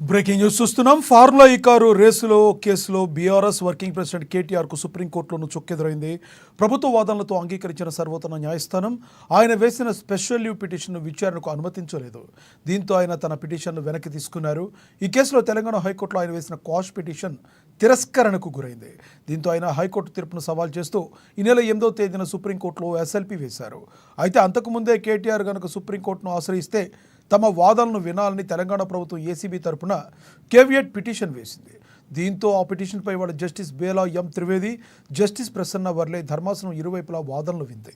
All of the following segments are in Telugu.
బ్రేకింగ్ న్యూస్ చూస్తున్నాం. ఫార్ములా ఈ కారు రేసులో కేసులో బీఆర్ఎస్ వర్కింగ్ ప్రెసిడెంట్ కేటీఆర్కు సుప్రీంకోర్టులోనూ చుక్కెదురైంది. ప్రభుత్వ వాదనలతో అంగీకరించిన సర్వోన్నత న్యాయస్థానం ఆయన వేసిన స్పెషల్ లీవ్ పిటిషన్ను విచారణకు అనుమతించలేదు. దీంతో ఆయన తన పిటిషన్ను వెనక్కి తీసుకున్నారు. ఈ కేసులో తెలంగాణ హైకోర్టులో ఆయన వేసిన క్వాష్ పిటిషన్ తిరస్కరణకు గురైంది. దీంతో ఆయన హైకోర్టు తీర్పును సవాల్ చేస్తూ ఈ నెల 8వ తేదీన సుప్రీంకోర్టులో ఎస్ఎల్పీ వేశారు. అయితే అంతకుముందే కేటీఆర్ గనుక సుప్రీంకోర్టును ఆశ్రయిస్తే తమ వాదనలను వినాలని తెలంగాణ ప్రభుత్వం ఏసీబీ తరపున కేవియట్ పిటిషన్ వేసింది. దీంతో ఆ పిటిషన్పై వాళ్ళ జస్టిస్ బేలా ఎం త్రివేది, జస్టిస్ ప్రసన్న వర్లే ధర్మాసనం ఇరువైపులా వాదనలు వింది.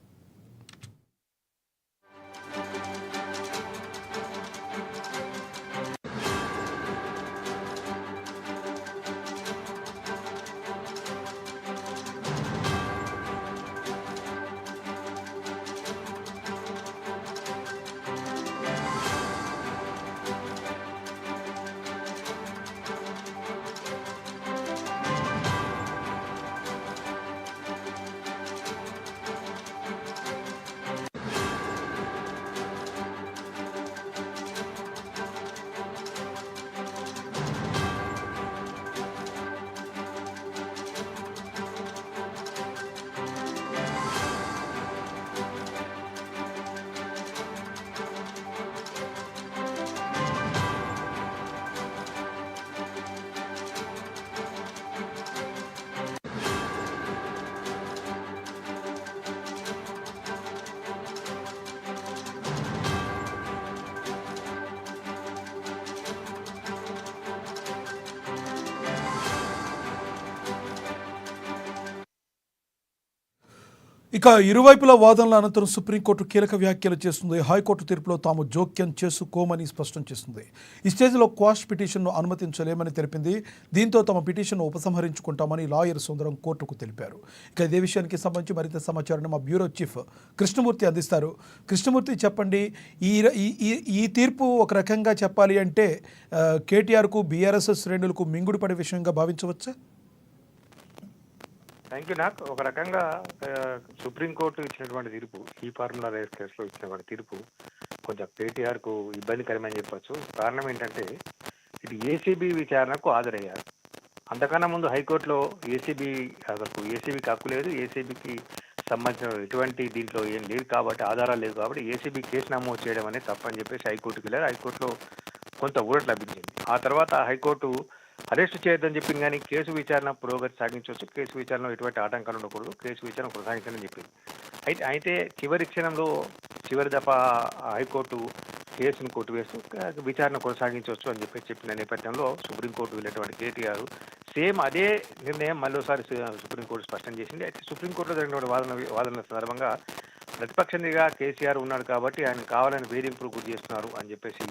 ఇక ఇరువైపుల వాదనల అనంతరం సుప్రీంకోర్టు కీలక వ్యాఖ్యలు చేస్తుంది. హైకోర్టు తీర్పులో తాము జోక్యం చేసుకోమని స్పష్టం చేస్తుంది. ఈ స్టేజ్లో క్వాష్ పిటిషన్ను అనుమతించలేమని తెలిపింది. దీంతో తమ పిటిషన్ను ఉపసంహరించుకుంటామని లాయర్ సుందరం కోర్టుకు తెలిపారు. ఇక ఇదే విషయానికి సంబంధించి మరింత సమాచారాన్ని మా బ్యూరో చీఫ్ కృష్ణమూర్తి అందిస్తారు. కృష్ణమూర్తి, చెప్పండి, ఈ తీర్పు ఒక రకంగా చెప్పాలి అంటే కేటీఆర్కు బీఆర్ఎస్ శ్రేణులకు మింగుడు పడే విషయంగా భావించవచ్చా? Thank you. నాకు ఒక రకంగా సుప్రీంకోర్టు ఇచ్చినటువంటి తీర్పు, ఈ ఫార్ములా రేస్ కేసులో ఇచ్చినటువంటి తీర్పు కొంచెం కేటీఆర్కు ఇబ్బందికరమని చెప్పచ్చు. కారణం ఏంటంటే ఇది ఏసీబీ విచారణకు హాజరయ్యారు. అంతకన్నా ముందు హైకోర్టులో ఏసీబీకి హక్కు లేదు, ఏసీబీకి సంబంధించిన ఎటువంటి దీంట్లో ఏం లేదు కాబట్టి, ఆధారాలు లేవు కాబట్టి ఏసీబీ కేసు నమోదు చేయడం అనేది తప్పని చెప్పేసి హైకోర్టుకి వెళ్ళారు. హైకోర్టులో కొంత ఊరట లభించింది. ఆ తర్వాత హైకోర్టు అరెస్టు చేయొద్దని చెప్పింది, కానీ కేసు విచారణ పురోగతి సాగించవచ్చు, కేసు విచారణలో ఎటువంటి ఆటంకాలు ఉండకూడదు, కేసు విచారణ కొనసాగించాలని చెప్పింది. అయితే చివరి క్షణంలో చివరి దఫా హైకోర్టు కేసును కొట్టివేస్తూ విచారణ కొనసాగించవచ్చు అని చెప్పిన నేపథ్యంలో సుప్రీంకోర్టు వెళ్ళేటువంటి కేటీఆర్ సేమ్ అదే నిర్ణయం మరోసారి సుప్రీంకోర్టు స్పష్టం చేసింది. అయితే సుప్రీంకోర్టులో జరిగినటువంటి వాదనల సందర్భంగా ప్రతిపక్షంగా కేసీఆర్ ఉన్నాడు కాబట్టి ఆయన కావాలని వేధింపులు గురి చేస్తున్నారు అని చెప్పేసి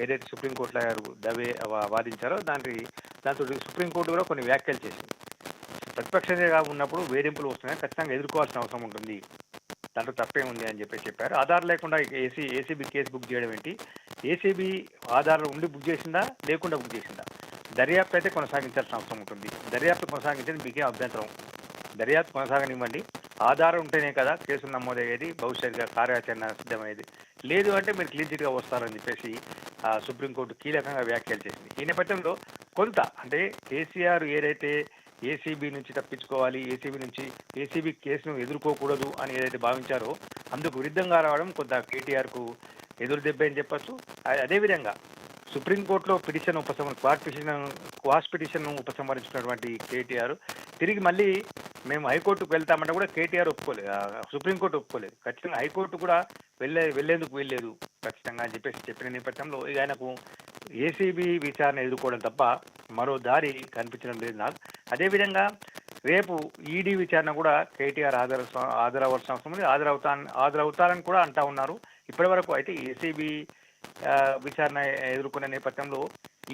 ఏదైతే సుప్రీంకోర్టులో దవే వాదించారో దాంతో సుప్రీంకోర్టు కూడా కొన్ని వ్యాఖ్యలు చేసింది. ప్రతిపక్షంగా ఉన్నప్పుడు వేధింపులు వస్తున్నాయి, ఖచ్చితంగా ఎదుర్కోవాల్సిన అవసరం ఉంటుంది, దాంట్లో తప్పే ఉంది అని చెప్పారు. ఆధార్ లేకుండా ఏసీబీ కేసు బుక్ చేయడం ఏంటి, ఏసీబీ ఆధార్ ఉండి బుక్ చేసిందా లేకుండా బుక్ చేసిందా, దర్యాప్తు అయితే కొనసాగించాల్సిన అవసరం ఉంటుంది. దర్యాప్తు కొనసాగించేది మీకే అభ్యంతరం, దర్యాప్తు కొనసాగనివ్వండి. ఆధారం ఉంటేనే కదా కేసు నమోదయ్యేది, భవిష్యత్తుగా కార్యాచరణ సిద్ధమయ్యేది. లేదు అంటే మీరు క్లీన్ చిట్గా వస్తారని చెప్పేసి సుప్రీంకోర్టు కీలకంగా వ్యాఖ్యలు చేసింది. ఈ నేపథ్యంలో కొంత అంటే కేసీఆర్ ఏదైతే ఏసీబీ నుంచి తప్పించుకోవాలి, ఏసీబీ కేసును ఎదుర్కోకూడదు అని ఏదైతే భావించారో అందుకు విరుద్ధంగా రావడం కొంత కేటీఆర్కు ఎదురు దెబ్బ అని చెప్పచ్చు. అదేవిధంగా సుప్రీంకోర్టులో క్వాష్ పిటిషన్ ఉపసంహరించుకున్నటువంటి కేటీఆర్ తిరిగి మళ్ళీ మేము హైకోర్టుకు వెళ్తామంటే కూడా కేటీఆర్ ఒప్పుకోలేదు, సుప్రీంకోర్టు ఒప్పుకోలేదు. ఖచ్చితంగా హైకోర్టు కూడా వెళ్లేందుకు వెళ్ళలేదు ఖచ్చితంగా అని చెప్పిన నేపథ్యంలో ఇక ఆయనకు ఏసీబీ విచారణ ఎదుర్కోవడం తప్ప మరో దారి కనిపించడం లేదు నాకు. అదేవిధంగా రేపు ఈడీ విచారణ కూడా కేటీఆర్ హాజరవలసిన అవసరం ఉంది, హాజరవుతారని కూడా అంటా ఉన్నారు. ఇప్పటి వరకు అయితే ఏసీబీ విచారణ ఎదుర్కొనే నేపథ్యంలో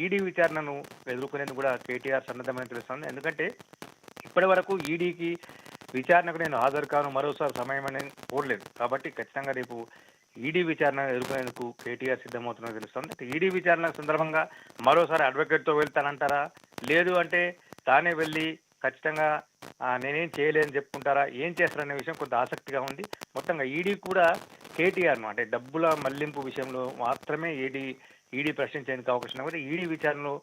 ఈడీ విచారణను ఎదుర్కొనేందుకు కూడా కేటీఆర్ సన్నద్ధమని తెలుస్తుంది. ఎందుకంటే ఇప్పటి వరకు ఈడీకి విచారణకు నేను హాజరు కాను, మరోసారి సమయం అనేది కోరలేదు కాబట్టి ఖచ్చితంగా రేపు ఈడీ విచారణ ఎదుర్కొనేందుకు కేటీఆర్ సిద్ధమవుతున్నది తెలుస్తుంది. ఈడీ విచారణ సందర్భంగా మరోసారి అడ్వకేట్తో వెళ్తానంటారా, లేదు అంటే తానే వెళ్ళి ఖచ్చితంగా నేనేం చేయలేదని చెప్పుకుంటారా, ఏం చేస్తారనే విషయం కొంత ఆసక్తిగా ఉంది. మొత్తంగా ఈడీ కూడా కేటీఆర్ను అంటే డబ్బుల మళ్లింపు విషయంలో మాత్రమే ఈడీ ఈడీ ప్రశ్నించేందుకు అవకాశం ఉంది. కాబట్టి ఈడీ విచారణలో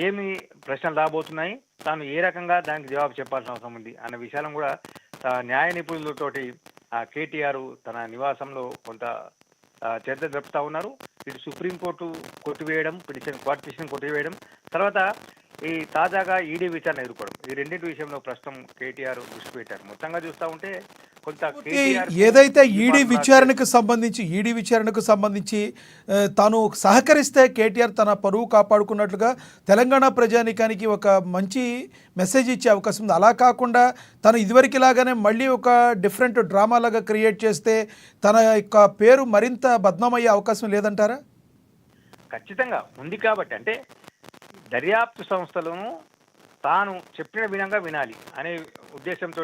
ఏమి ప్రశ్నలు రాబోతున్నాయి, తాను ఏ రకంగా దానికి జవాబు చెప్పాల్సిన అవసరం ఉంది అన్న విషయాలను కూడా న్యాయ నిపుణులతోటి కేటీఆర్ తన నివాసంలో కొంత చర్చ జరుపుతా ఉన్నారు. ఇటు సుప్రీంకోర్టు కొట్టివేయడం, పిటిషన్ కొట్టివేయడం, తర్వాత ఈ తాజాగా ఈడీ విచారణ ఎదుర్కోవడం, ఈ రెండింటి విషయంలో ప్రస్తుతం కేటీఆర్ దృష్టి పెట్టారు. మొత్తంగా చూస్తూ ఉంటే కొంత ఏదైతే ఈడీ విచారణకు సంబంధించి తాను సహకరిస్తే కేటీఆర్ తన పరువు కాపాడుకున్నట్లుగా తెలంగాణ ప్రజానీకానికి ఒక మంచి మెసేజ్ ఇచ్చే అవకాశం ఉంది. అలా కాకుండా తను ఇదివరకులాగానే మళ్ళీ ఒక డిఫరెంట్ డ్రామా లాగా క్రియేట్ చేస్తే తన యొక్క పేరు మరింత బద్నామయ్యే అవకాశం లేదంటారా? ఖచ్చితంగా ఉంది. కాబట్టి అంటే దర్యాప్తు సంస్థలను తాను చెప్పిన విధంగా వినాలి అనే ఉద్దేశంతో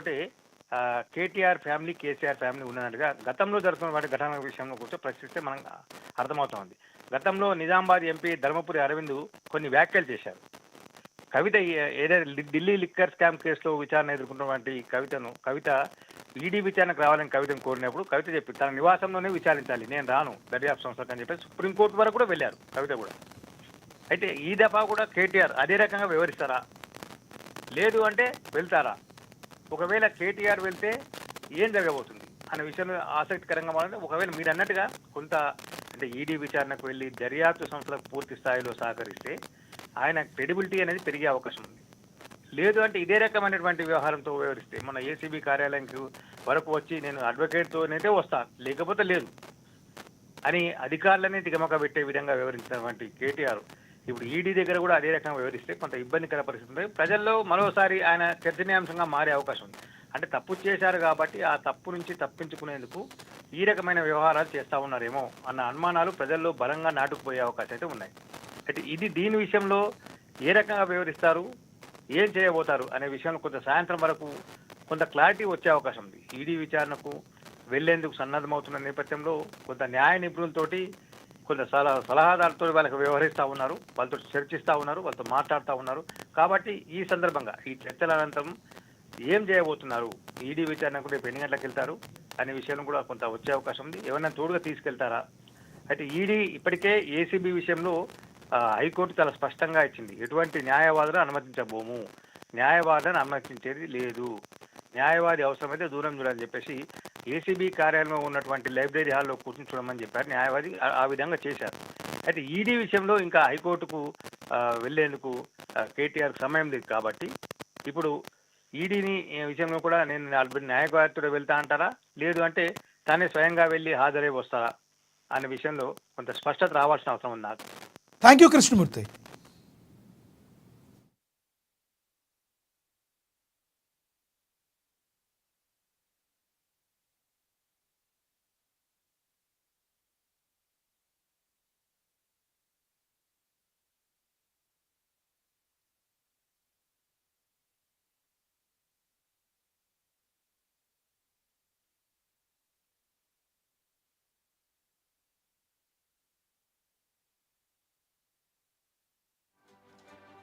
కేటీఆర్ ఫ్యామిలీ, కేసీఆర్ ఫ్యామిలీ ఉన్నట్టుగా గతంలో జరుగుతున్న వాటి ఘటనల విషయంలో కూడా ప్రశ్నిస్తే మనం అర్థమవుతోంది. గతంలో నిజామాబాద్ ఎంపీ ధర్మపురి అరవింద్ కొన్ని వ్యాఖ్యలు చేశారు. కవిత ఏదైతే ఢిల్లీ లిక్కర్ స్కామ్ కేసులో విచారణ ఎదుర్కొన్నటువంటి కవిత ఈడీ విచారణకు రావాలని కవితను కోరినప్పుడు కవిత చెప్పి తన నివాసంలోనే విచారించాలి, నేను రాను దర్యాప్తు సంస్థకు అని చెప్పి సుప్రీంకోర్టు వరకు కూడా వెళ్ళారు కవిత కూడా. అయితే ఈ దఫా కూడా కేటీఆర్ అదే రకంగా వివరిస్తారా, లేదు అంటే వెళ్తారా? ఒకవేళ కేటీఆర్ వెళ్తే ఏం జరగబోతుంది అనే విషయంలో ఆసక్తికరంగా మారింది. ఒకవేళ మీరు అన్నట్టుగా కొంత అంటే ఈడీ విచారణకు వెళ్ళి దర్యాప్తు సంస్థలకు పూర్తి స్థాయిలో సహకరిస్తే ఆయన క్రెడిబిలిటీ అనేది పెరిగే అవకాశం ఉంది. లేదు అంటే ఇదే రకమైనటువంటి వ్యవహారంతో వివరిస్తే మన ఏసీబీ కార్యాలయంకి వరకు వచ్చి నేను అడ్వకేట్తోనైతే వస్తా, లేకపోతే లేదు అని అధికారులనే దిగమక పెట్టే విధంగా వివరించినటువంటి కేటీఆర్ ఇప్పుడు ఈడీ దగ్గర కూడా అదే రకంగా వివరిస్తే కొంత ఇబ్బందికర పరిస్థితి ఉంది. ప్రజల్లో మరోసారి ఆయన చర్చనీయాంశంగా మారే అవకాశం ఉంది. అంటే తప్పు చేశారు కాబట్టి ఆ తప్పు నుంచి తప్పించుకునేందుకు ఈ రకమైన వ్యవహారాలు చేస్తూ ఉన్నారేమో అన్న అనుమానాలు ప్రజల్లో బలంగా నాటుకుపోయే అవకాశం అయితే ఉన్నాయి. అయితే దీని విషయంలో ఏ రకంగా వివరిస్తారు, ఏం చేయబోతారు అనే విషయంలో కొంత సాయంత్రం వరకు కొంత క్లారిటీ వచ్చే అవకాశం ఉంది. ఈడీ విచారణకు వెళ్లేందుకు సన్నద్ధమవుతున్న నేపథ్యంలో కొంత న్యాయ నిపుణులతోటి, కొంత సలహాదారులతో వాళ్ళకి వ్యవహరిస్తూ ఉన్నారు, వాళ్ళతో చర్చిస్తూ ఉన్నారు, వాళ్ళతో మాట్లాడుతూ ఉన్నారు. కాబట్టి ఈ సందర్భంగా ఈ చర్చల అనంతరం ఏం చేయబోతున్నారు, ఈడీ విచారణకు రేపు ఎన్ని గంటలకు వెళ్తారు అనే విషయం కూడా కొంత వచ్చే అవకాశం ఉంది. ఎవరైనా తోడుగా తీసుకెళ్తారా? అయితే ఈడీ ఇప్పటికే ఏసీబీ విషయంలో హైకోర్టు చాలా స్పష్టంగా ఇచ్చింది, ఎటువంటి న్యాయవాదులను అనుమతించబోము, న్యాయవాదులను అనుమతించేది లేదు, న్యాయవాది అవసరమైతే దూరం చూడాలని చెప్పేసి ఏసీబీ కార్యాలయంలో ఉన్నటువంటి లైబ్రరీ హాల్లో కూర్చొని చూడమని చెప్పారు. న్యాయవాది ఆ విధంగా చేశారు. అయితే ఈడీ విషయంలో ఇంకా హైకోర్టుకు వెళ్లేందుకు కేటీఆర్ సమయం లేదు. కాబట్టి ఇప్పుడు ఈడీని విషయంలో కూడా నేను న్యాయవాదితో వెళ్తా అంటారా, లేదు అంటే తానే స్వయంగా వెళ్ళి హాజరై వస్తారా అనే విషయంలో కొంత స్పష్టత రావాల్సిన అవసరం ఉంది నాకు. Thank you Krishnamurthy.